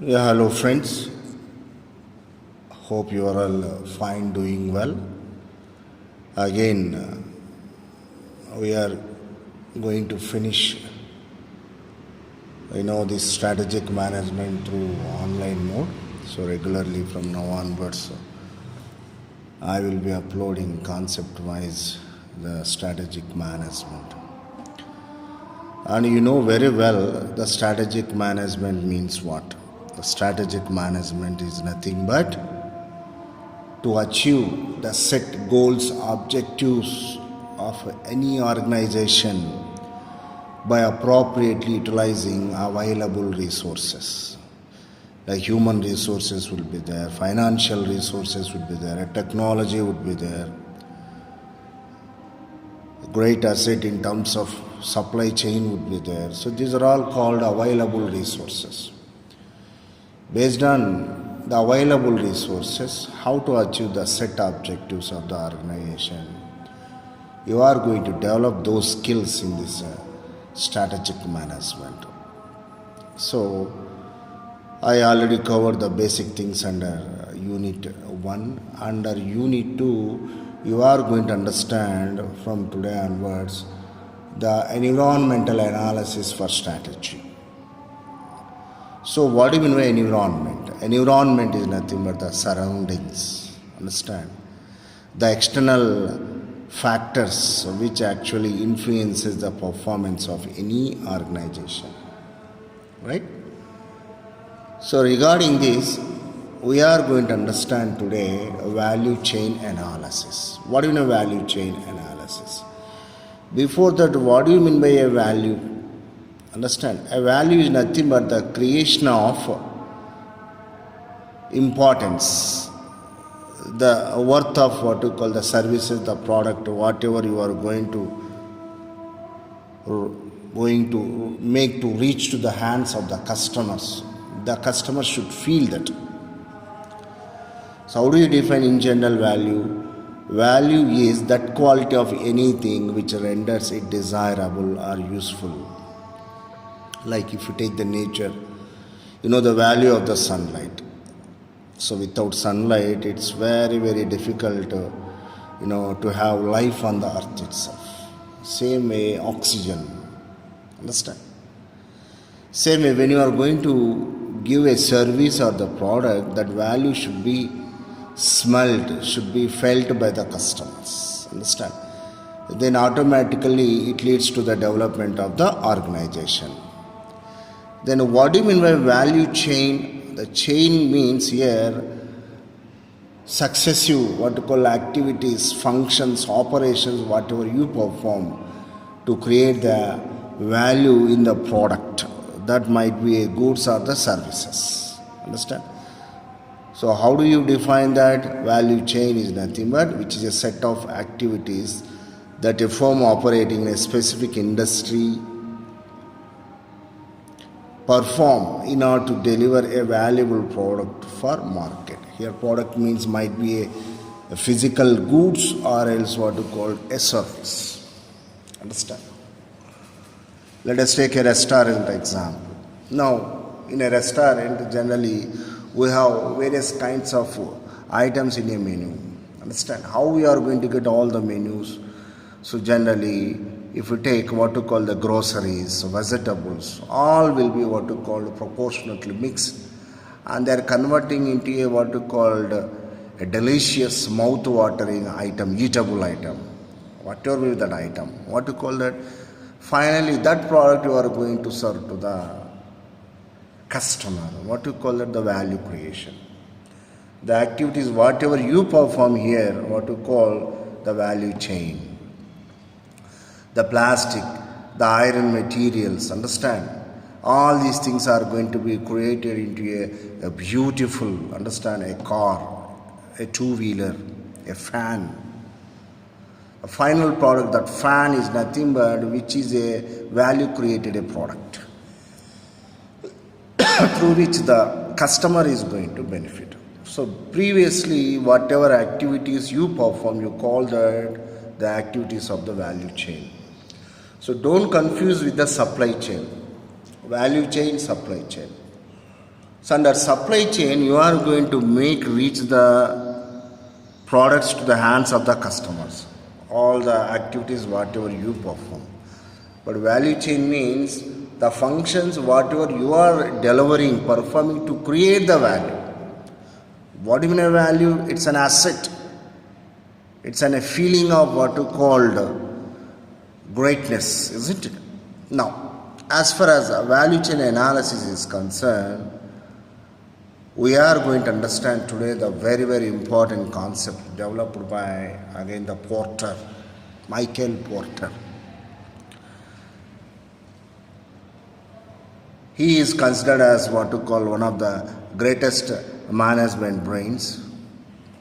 Yeah, hello friends. Hope you are all fine, doing well. Again, we are going to finish, this strategic management through online mode. So regularly from now onwards, I will be uploading concept-wise the strategic management. And you know very well the strategic management means what? The strategic management is nothing but to achieve the set goals, objectives of any organization by appropriately utilizing available resources. Like human resources will be there, financial resources would be there, technology would be there, great asset in terms of supply chain would be there. So these are all called available resources. Based on the available resources, how to achieve the set objectives of the organization, you are going to develop those skills in this strategic management. So I already covered the basic things under unit 1. Under unit 2, you are going to understand from today onwards the environmental analysis for strategy. So what do you mean by environment? Environment is nothing but the surroundings. Understand? The external factors which actually influences the performance of any organization. Right? So regarding this, we are going to understand today value chain analysis. What do you mean value chain analysis? Before that, what do you mean by a value? Understand? A value is nothing but the creation of importance, the worth of what you call the services, the product, whatever you are going to make to reach to the hands of the customers. The customer should feel that. So how do you define in general value? Value is that quality of anything which renders it desirable or useful. Like if you take the nature, the value of the sunlight. So without sunlight, it's very, very difficult to have life on the earth itself. Same way, oxygen. Understand? Same way, when you are going to give a service or the product, that value should be smelled, should be felt by the customers. Understand? Then automatically it leads to the development of the organization. Then what do you mean by value chain? The chain means here successive, what you call activities, functions, operations, whatever you perform to create the value in the product. That might be a goods or the services. Understand? So how do you define that? Value chain is nothing but which is a set of activities that a firm operating in a specific industry perform in order to deliver a valuable product for market. Here product means might be a physical goods or else what you call a service. Understand? Let us take a restaurant example. Now in a restaurant generally we have various kinds of items in a menu. Understand? How we are going to get all the menus? So generally, if we take what to call the groceries, vegetables, all will be what to call proportionately mixed, and they are converting into a what to call a delicious mouth-watering item, eatable item, whatever will be that item. What to call that? Finally, that product you are going to serve to the customer. What you call it? The value creation. The activities, whatever you perform here, what you call the value chain. The plastic, the iron materials, understand? All these things are going to be created into a beautiful, understand, a car, a two-wheeler, a fan. A final product, that fan is nothing but which is a value created a product through which the customer is going to benefit. So previously, whatever activities you perform, you call that the activities of the value chain. So don't confuse with the supply chain. Value chain, supply chain. So under supply chain, you are going to reach the products to the hands of the customers, all the activities whatever you perform. But value chain means the functions whatever you are delivering, performing to create the value. What do you mean a value? It's an asset. It's a feeling of what you called greatness, isn't it? Now, as far as value chain analysis is concerned, we are going to understand today the very, very important concept developed by, again, the Porter, Michael Porter. He is considered as what to call one of the greatest management brains,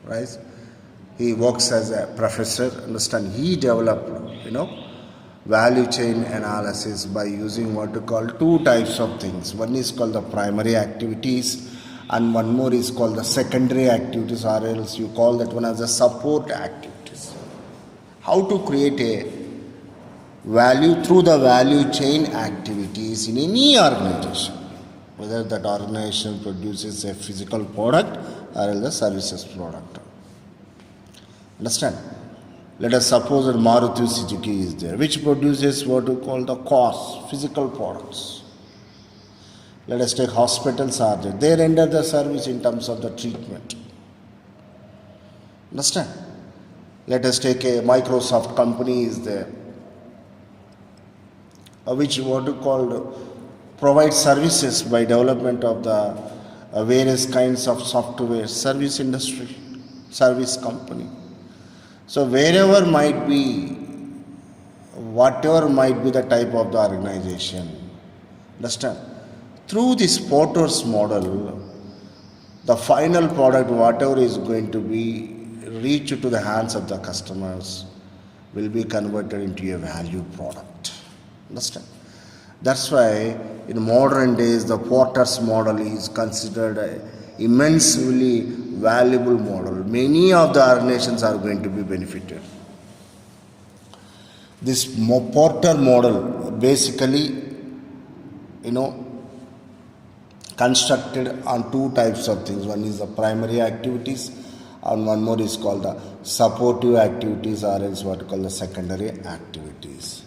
right? He works as a professor. Understand? He developed, value chain analysis by using what to call two types of things. One is called the primary activities, and one more is called the secondary activities, or else you call that one as the support activities. How to create a value through the value chain activities in any organization, whether that organization produces a physical product or else a services product. Understand? Let us suppose that Maruti Suzuki is there, which produces what we call the cars, physical products. Let us take hospitals are there. They render the service in terms of the treatment. Understand? Let us take a Microsoft company is there, which what we call provide services by development of the various kinds of software, service industry, service company. So wherever might be, whatever might be the type of the organization, understand? Through this Porter's model, the final product, whatever is going to be reached to the hands of the customers, will be converted into a value product. Understand? That's why in modern days, the Porter's model is considered an immensely valuable model. Many of the organizations are going to be benefited. This Porter model basically, constructed on two types of things. One is the primary activities, and one more is called the supportive activities, or else what we call the secondary activities.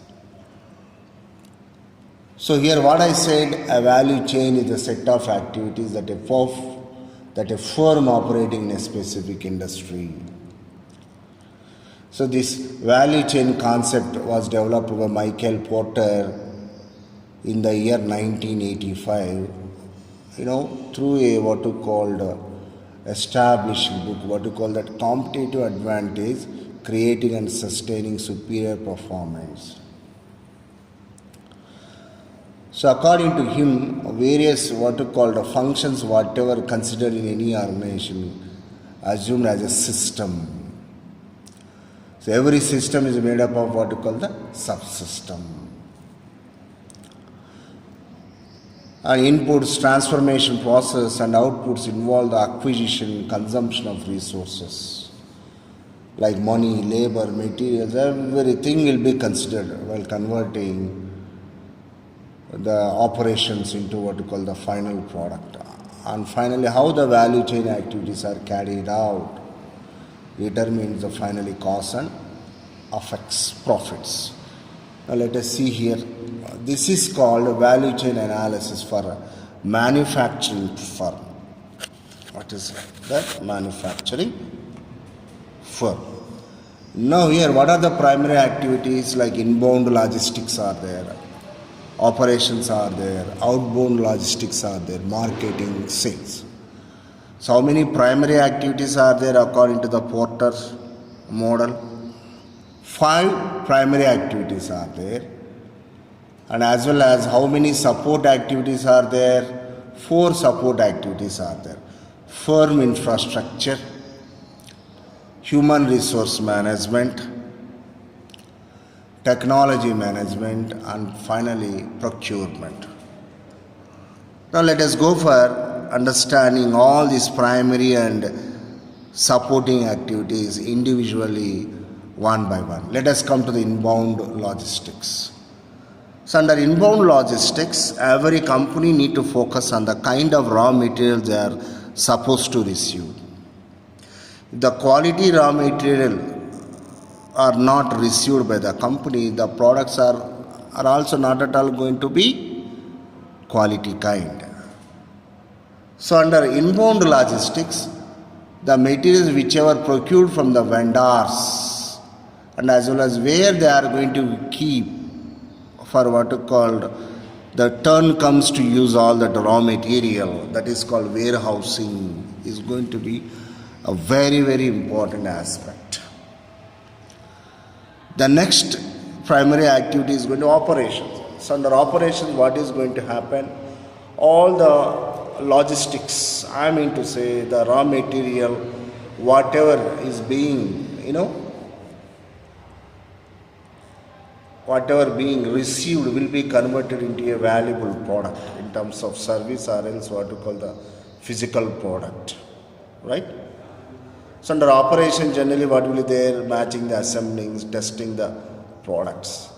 So here what I said, a value chain is a set of activities that a firm operating in a specific industry. So this value chain concept was developed by Michael Porter in the year 1985, through a what you called established book, what you call that competitive advantage, creating and sustaining superior performance. So according to him, various what you call the functions, whatever considered in any organization, assumed as a system. So every system is made up of what you call the subsystem. And inputs, transformation process, and outputs involve the acquisition, consumption of resources like money, labor, materials. Everything will be considered while converting the operations into what we call the final product. And finally, how the value chain activities are carried out determines the finally cost and affects profits. Now let us see here. This is called value chain analysis for a manufacturing firm. What is that? Manufacturing firm. Now here, what are the primary activities? Like inbound logistics are there, operations are there, outbound logistics are there, marketing, sales. So how many primary activities are there according to the Porter model? 5 primary activities are there, and as well as how many support activities are there? 4 support activities are there. Firm infrastructure, human resource management, technology management, and finally procurement. Now let us go for understanding all these primary and supporting activities individually one by one. Let us come to the inbound logistics. So under inbound logistics, every company need to focus on the kind of raw material they are supposed to receive. If the quality raw material are not received by the company, the products are also not at all going to be quality kind. So under inbound logistics, the materials whichever procured from the vendors and as well as where they are going to keep for what is called the turn comes to use all that raw material, that is called warehousing, is going to be a very, very important aspect. The next primary activity is going to operations. So under operations, what is going to happen? All the logistics, I mean to say the raw material, whatever is being, whatever being received will be converted into a valuable product in terms of service or else what you call the physical product, right? So under operation generally what will be there? Matching the assemblings, testing the products.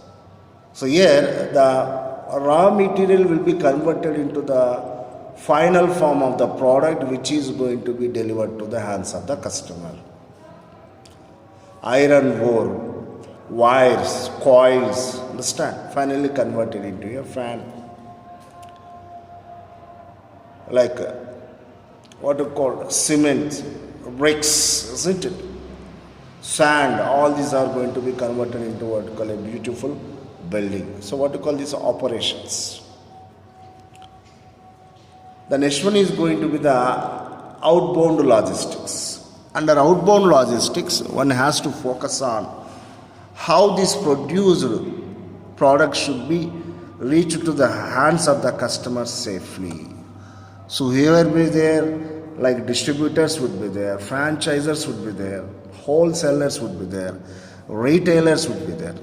So here the raw material will be converted into the final form of the product which is going to be delivered to the hands of the customer. Iron ore, wires, coils, understand? Finally converted into a fan. Like what you call cement, bricks, isn't it? Sand, all these are going to be converted into what you call a beautiful building. So what you call these operations. The next one is going to be the outbound logistics. Under outbound logistics, one has to focus on how this produced product should be reached to the hands of the customer safely. So here will be there, like distributors would be there, franchisers would be there, wholesalers would be there, retailers would be there.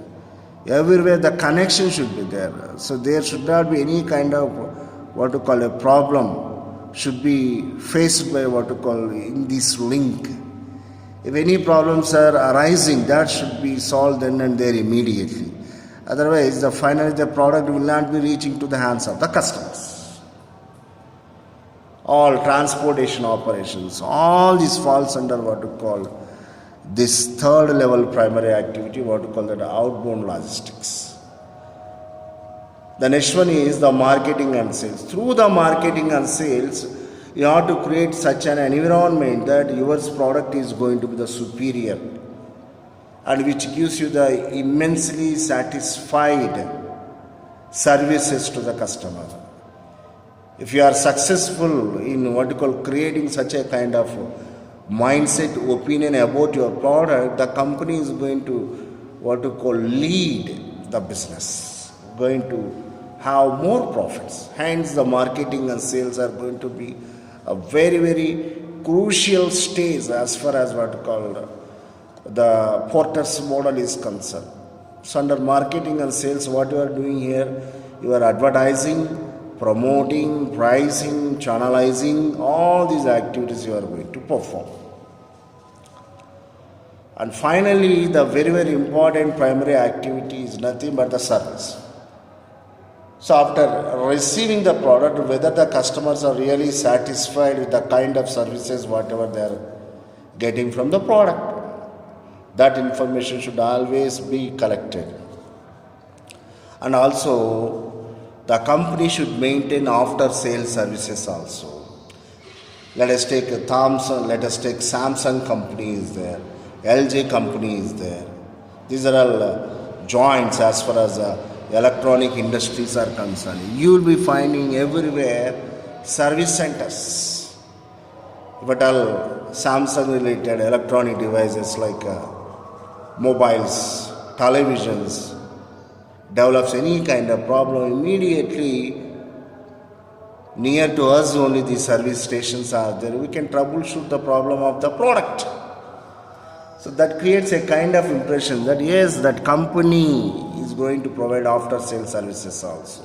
Everywhere the connection should be there. So there should not be any kind of what you call a problem should be faced by what you call in this link. If any problems are arising, that should be solved then and there immediately. Otherwise, finally the product will not be reaching to the hands of the customers. All transportation operations, all this falls under what you call this third level primary activity, what you call that outbound logistics. The next one is the marketing and sales. Through the marketing and sales, you have to create such an environment that your product is going to be the superior and which gives you the immensely satisfied services to the customer. If you are successful in what you call creating such a kind of mindset, opinion about your product, the company is going to what you call lead the business, going to have more profits. Hence the marketing and sales are going to be a very, very crucial stage as far as what called the Porter's model is concerned. So under marketing and sales, what you are doing here, you are advertising, promoting, pricing, channelizing, all these activities you are going to perform. And finally, the very, very important primary activity is nothing but the service. So after receiving the product, whether the customers are really satisfied with the kind of services, whatever they are getting from the product, that information should always be collected. And also, the company should maintain after sales services also. Let us take Thomson, let us take Samsung company is there, LG company is there. These are all joints as far as electronic industries are concerned. You will be finding everywhere service centers. But all Samsung related electronic devices like mobiles, televisions, develops any kind of problem, immediately near to us only the service stations are there. We can troubleshoot the problem of the product. So that creates a kind of impression that yes, that company is going to provide after sales services also.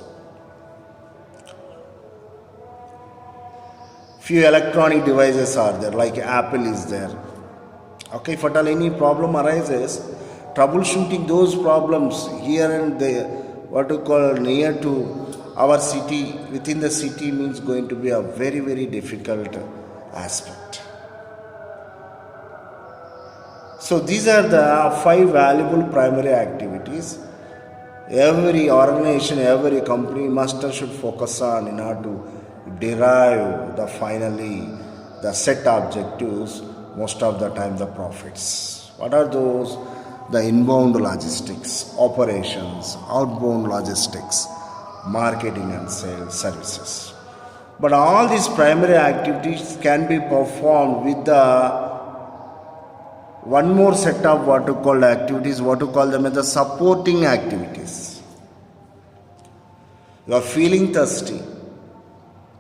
Few electronic devices are there, like Apple is there. Okay, if at all any problem arises, troubleshooting those problems here and there what to call near to our city, within the city means going to be a very, very difficult aspect. So these are the 5 valuable primary activities every organization, every company must should focus on in order to derive the set objectives, most of the time the profits. What are those? The inbound logistics, operations, outbound logistics, marketing and sales services. But all these primary activities can be performed with the one more set of what to call activities, what to call them as the supporting activities. You are feeling thirsty,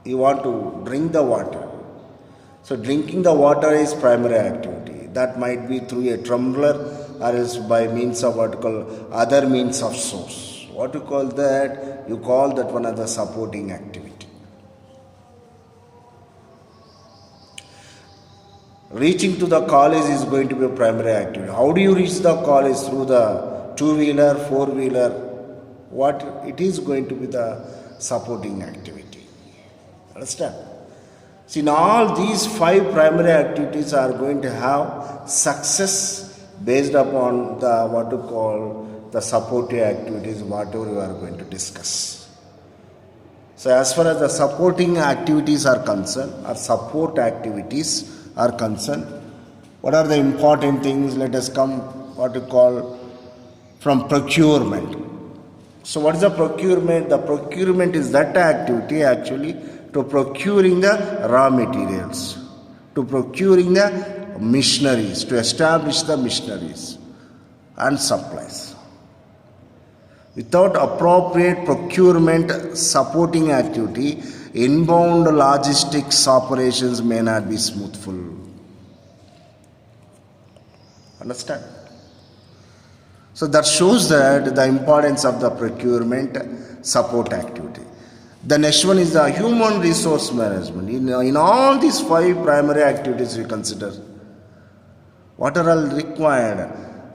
you want to drink the water. So drinking the water is primary activity. That might be through a tumbler or else by means of what to call other means of source. What you call that? You call that one as the supporting activity. Reaching to the college is going to be a primary activity. How do you reach the college? Through the two-wheeler, four-wheeler? What? It is going to be the supporting activity. Understand? See, now all these 5 primary activities are going to have success based upon the what to call the supportive activities, whatever we are going to discuss. So as far as the supporting activities are concerned, or support activities are concerned, what are the important things? Let us come what you call from procurement. So what is the procurement? The procurement is that activity actually to procuring the raw materials, to procuring the machineries, to establish the machineries and supplies. Without appropriate procurement supporting activity, inbound logistics operations may not be smoothful. Understand? So that shows that the importance of the procurement support activity. The next one is the human resource management. In all these 5 primary activities we consider, what are all required?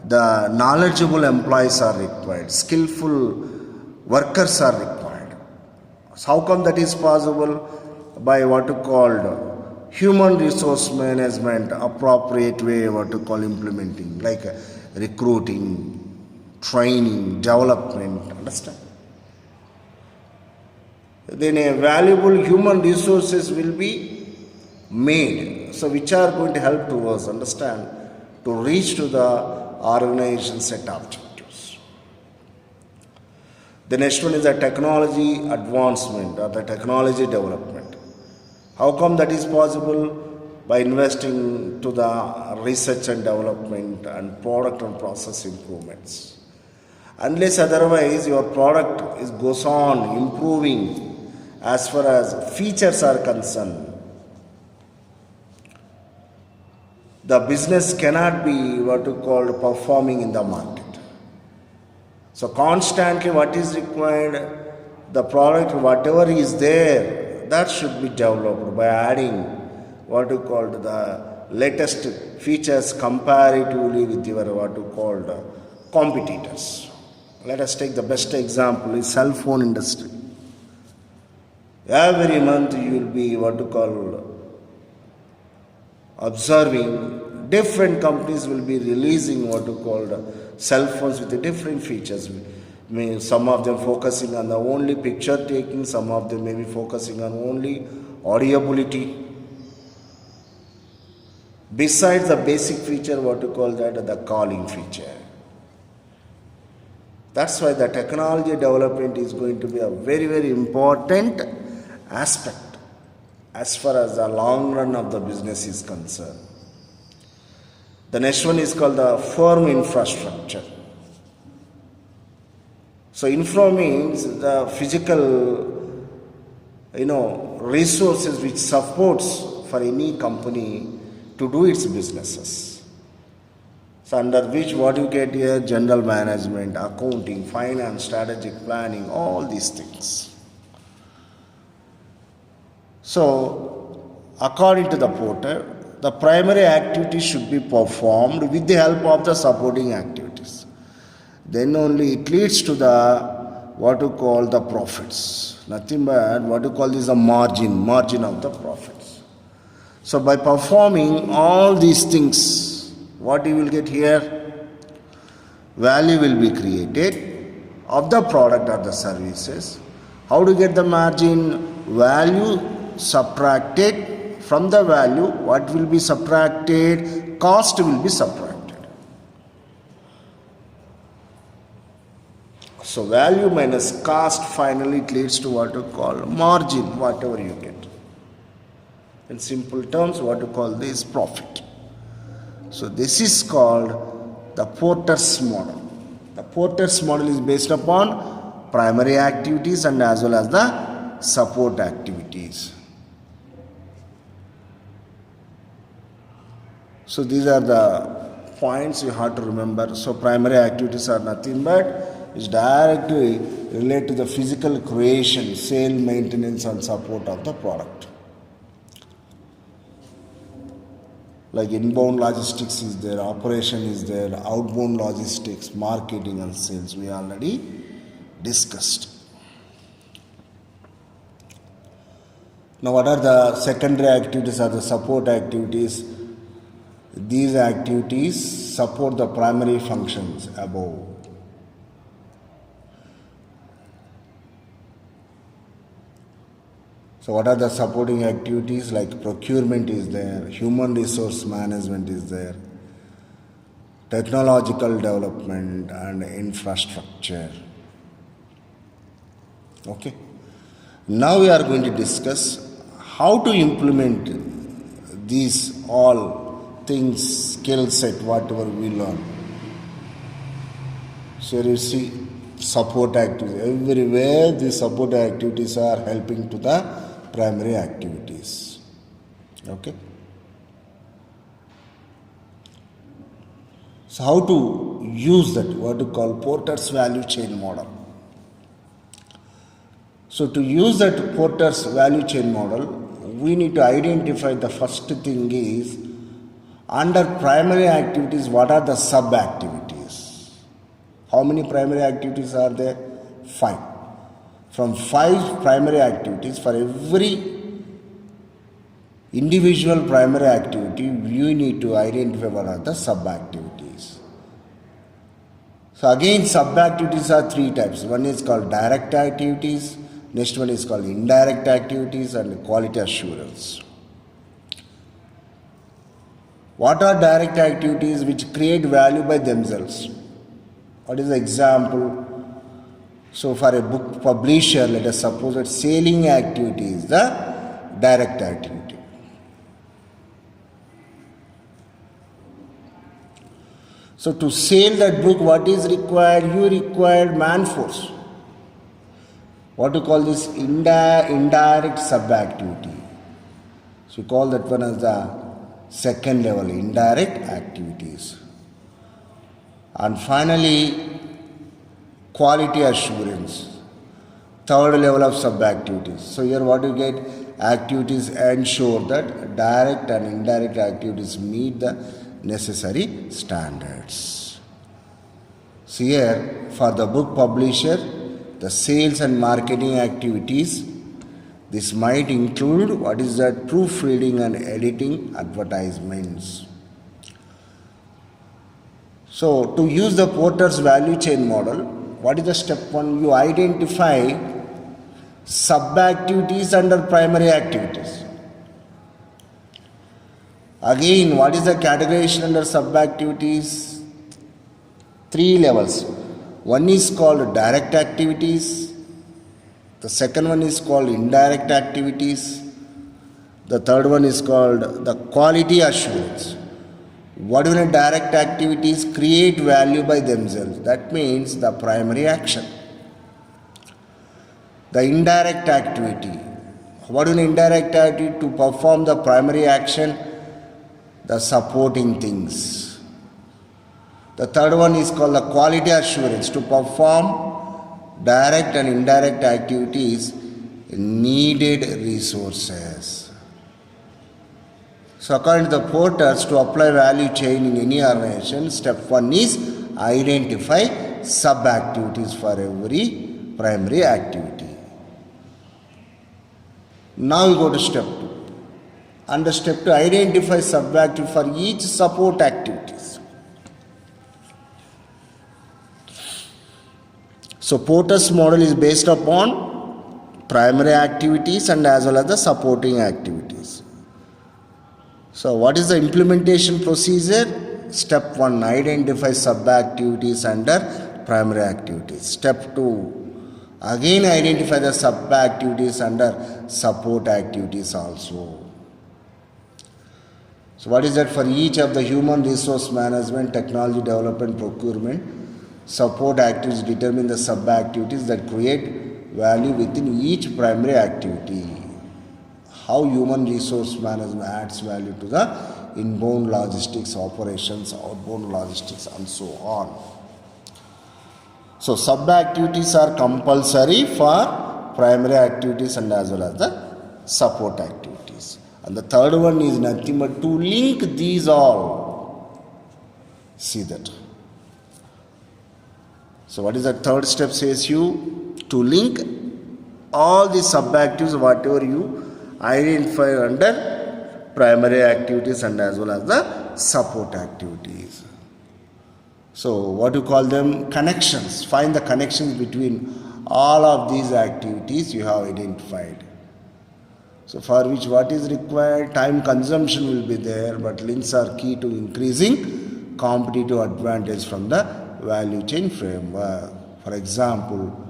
The knowledgeable employees are required, skillful workers are required. So how come that is possible? By what you called human resource management, appropriate way what you call implementing, like recruiting, training, development. Understand? Then a valuable human resources will be made. So which are going to help to us, understand, to reach to the organization set objectives. The next one is the technology advancement or the technology development. How come that is possible? By investing to the research and development and product and process improvements. Unless otherwise your product goes on improving as far as features are concerned, the business cannot be what you call performing in the market. So constantly what is required, the product whatever is there, that should be developed by adding what you call the latest features comparatively with your what you call competitors. Let us take the best example is cell phone industry. Every month you will be what you call observing different companies will be releasing what you call cell phones with the different features. Some of them focusing on the only picture taking, some of them may be focusing on only audiability. Besides the basic feature, what you call that, the calling feature. That's why the technology development is going to be a very, very important aspect as far as the long run of the business is concerned. The next one is called the firm infrastructure. So infra means the physical, resources which supports for any company to do its businesses. So under which what you get here, general management, accounting, finance, strategic planning, all these things. So according to the Porter, the primary activity should be performed with the help of the supporting activities. Then only it leads to the what to call the profits. Nothing but what to call this a margin of the profits. So by performing all these things, what you will get here? Value will be created of the product or the services. How to get the margin? Value subtracted from the value. What will be subtracted? Cost will be subtracted. So value minus cost, finally it leads to what you call margin, whatever you get. In simple terms, what you call this profit. So this is called the Porter's model. The Porter's model is based upon primary activities and as well as the support activities. So these are the points you have to remember. So primary activities are nothing but is directly related to the physical creation, sale, maintenance and support of the product. Like inbound logistics is there, operation is there, outbound logistics, marketing and sales we already discussed. Now what are the secondary activities or the support activities? These activities support the primary functions above. So what are the supporting activities? Like procurement is there, human resource management is there, technological development and infrastructure. Okay. Now we are going to discuss how to implement these all things, skill set, whatever we learn. So you see support activities. Everywhere these support activities are helping to the primary activities. Okay. So how to use that, what to call Porter's value chain model. So to use that Porter's value chain model, we need to identify the first thing is under primary activities, what are the sub activities? How many primary activities are there? 5. From 5 primary activities, for every individual primary activity, you need to identify what are the sub-activities. So again, sub-activities are 3 types. One is called direct activities, next one is called indirect activities and quality assurance. What are direct activities which create value by themselves? What is the example? So for a book publisher, let us suppose that selling activity is the direct activity. So to sell that book, what is required? You require man force. What to call this? Indirect sub-activity. So we call that one as the second level, indirect activities. And finally, quality assurance, third level of sub-activities. So here what you get? Activities ensure that direct and indirect activities meet the necessary standards. So here for the book publisher, the sales and marketing activities, this might include what is that? Proofreading and editing advertisements. So to use the Porter's value chain model, what is the step 1? You identify sub-activities under primary activities. Again, what is the categorization under sub-activities? 3 levels. One is called direct activities. The second one is called indirect activities. The third one is called the quality assurance. Whatever direct activities create value by themselves, that means the primary action. The indirect activity, what is an indirect activity? To perform the primary action, the supporting things. The third one is called the quality assurance, to perform direct and indirect activities, needed resources. So according to the Porters, to apply value chain in any organization, step 1 is identify sub-activities for every primary activity. Now we go to step 2. Under step 2, identify sub-activity for each support activities. So Porter's model is based upon primary activities and as well as the supporting activities. So what is the implementation procedure? Step 1, identify sub-activities under primary activities. Step 2, again identify the sub-activities under support activities also. So what is that? For each of the human resource management, technology development, procurement, support activities determine the sub-activities that create value within each primary activity. How human resource management adds value to the inbound logistics operations, outbound logistics and so on. So sub-activities are compulsory for primary activities and as well as the support activities. And the third one is nothing but to link these all. See that. So what is the third step says you? To link all the sub-activities, whatever you identify under primary activities and as well as the support activities. So what do you call them? Connections. Find the connections between all of these activities you have identified. So for which what is required? Time consumption will be there, but links are key to increasing competitive advantage from the value chain framework. For example,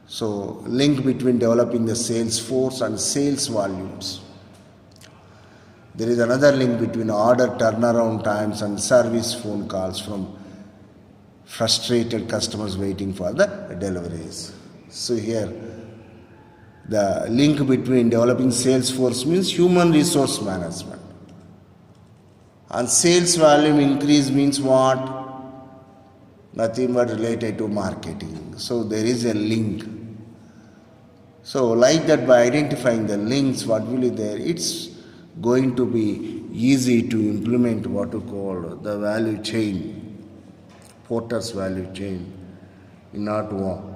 so link between developing the sales force and sales volumes. There is another link between order turnaround times and service phone calls from frustrated customers waiting for the deliveries. So here, the link between developing sales force means human resource management. And sales volume increase means what? Nothing but related to marketing. So there is a link. So like that, by identifying the links, what will be there? It's going to be easy to implement what you call the value chain, Porter's value chain, in order to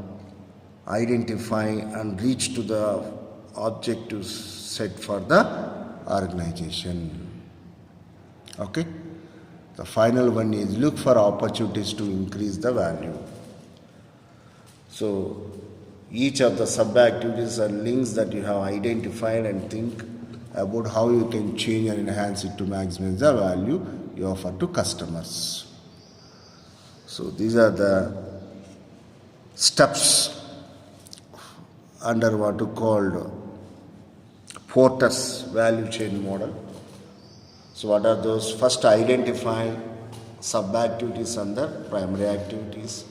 identify and reach to the objectives set for the organization. Okay? The final one is look for opportunities to increase the value. So each of the sub-activities are links that you have identified and think about how you can change and enhance it to maximize the value you offer to customers. So these are the steps under what you called Porter's value chain model. So what are those? First, identify sub-activities under primary activities.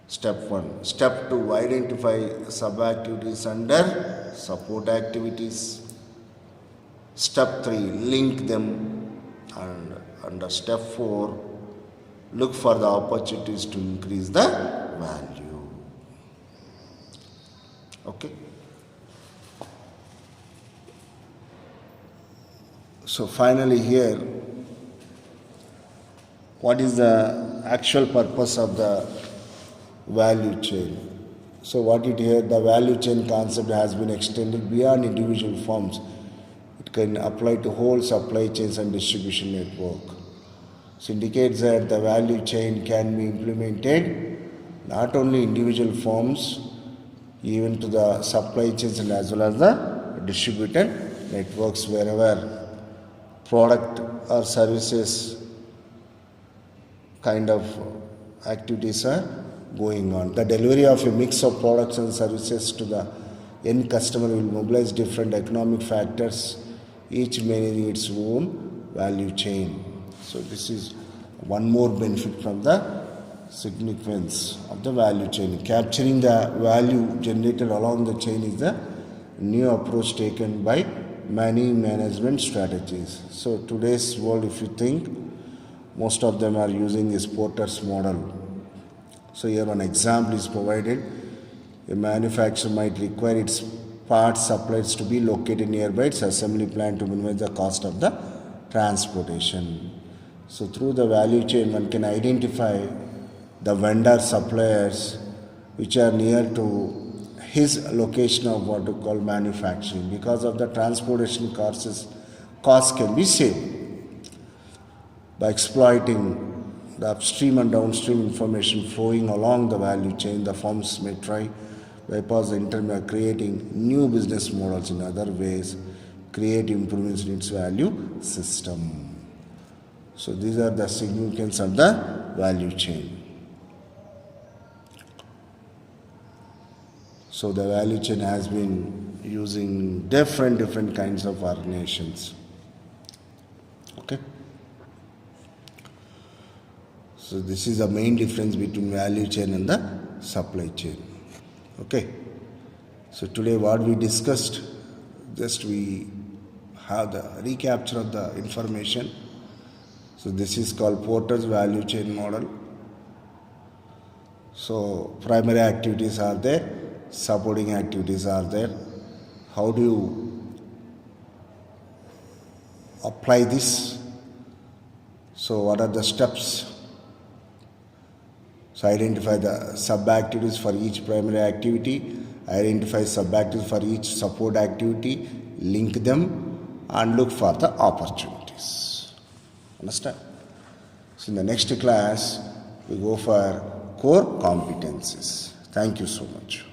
Step 1. Step 2, identify sub-activities under support activities. Step 3, link them. And under step 4, look for the opportunities to increase the value. Okay. So finally here, what is the actual purpose of the value chain? So what it here, the value chain concept has been extended beyond individual firms. It can apply to whole supply chains and distribution network. So indicates that the value chain can be implemented not only individual firms, even to the supply chains and as well as the distributed networks wherever product or services kind of activities are going on. The delivery of a mix of products and services to the end customer will mobilize different economic factors, each managing its own value chain. So this is one more benefit from the significance of the value chain. Capturing the value generated along the chain is the new approach taken by many management strategies. So today's world, if you think, most of them are using this Porter's model. So here one example is provided. A manufacturer might require its parts suppliers to be located nearby its assembly plant to minimize the cost of the transportation. So through the value chain, one can identify the vendor suppliers which are near to his location of what we call manufacturing. Because of the transportation costs can be saved by exploiting the upstream and downstream information flowing along the value chain. The firms may try bypass the intermediate, creating new business models in other ways, create improvements in its value system. So these are the significance of the value chain. So the value chain has been using different kinds of organizations. Okay. So this is the main difference between value chain and the supply chain. Okay. So today what we discussed, just we have the recapture of the information. So this is called Porter's value chain model. So primary activities are there, supporting activities are there. How do you apply this? So what are the steps? So identify the sub-activities for each primary activity, identify sub-activities for each support activity, link them and look for the opportunities. Understand? So in the next class, we go for core competencies. Thank you so much.